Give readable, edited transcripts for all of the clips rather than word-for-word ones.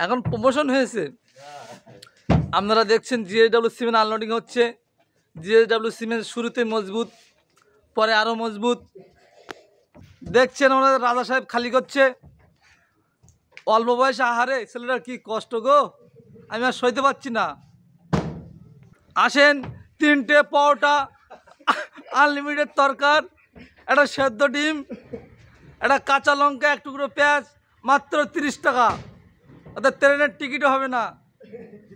এখন প্রমোশন হয়েছে। আপনারা দেখছেন জিএসডব্লিউ সিমেন্ট আনলোডিং হচ্ছে। জিএসডব্লিউ সিমেন্ট শুরুতে মজবুত, পরে আরও মজবুত। দেখছেন আমাদের রাজা সাহেব খালি করছে। অল্প বয়সে আহারে ছেলেটার কি কষ্ট গো, আমি আর সইতে পারছি না। আসেন, 3টে পরোটা, আনলিমিটেড তরকার, একটা সেদ্ধ ডিম, একটা কাঁচা লঙ্কা, এক টুকরো পেঁয়াজ, মাত্র 30 টাকা। অর্থাৎ ট্রেনের টিকিটও হবে না।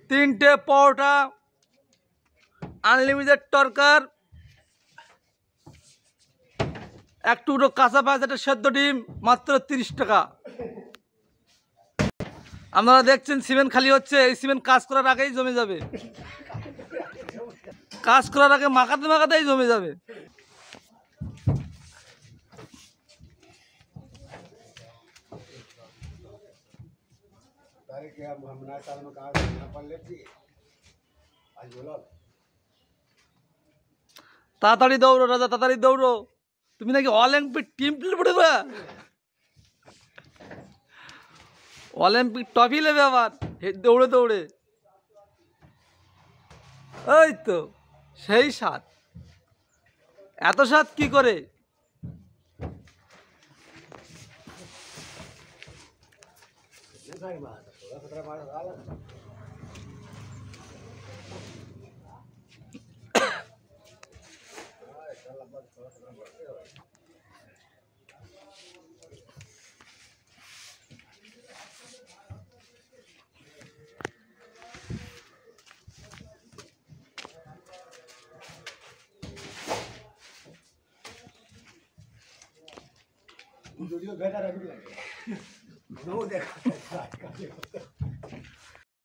3টে পরোটা, আনলিমিটেড তরকার, এক টুকরো কাঁচা পেঁয়াজ, একটা সেদ্ধ ডিম, মাত্র 30 টাকা। আপনারা দেখছেন সিমেন্ট খালি হচ্ছে। এই সিমেন্ট কাজ করার আগেই জমে যাবে, কাজ করার আগে মাখাতে মাখাতেই জমে যাবে। তাড়াতাড়ি দৌড়ো রাজা, তাড়াতাড়ি দৌড়ো। তুমি নাকি অলিম্পিক টিম পড়ে বা অলিম্পিক ট্রফি নেবে আবার দৌড়ে দৌড়ে। এই তো সেই স্বাদ, এত স্বাদ কি করে? वीडियो बेटा रख लगे वो देखो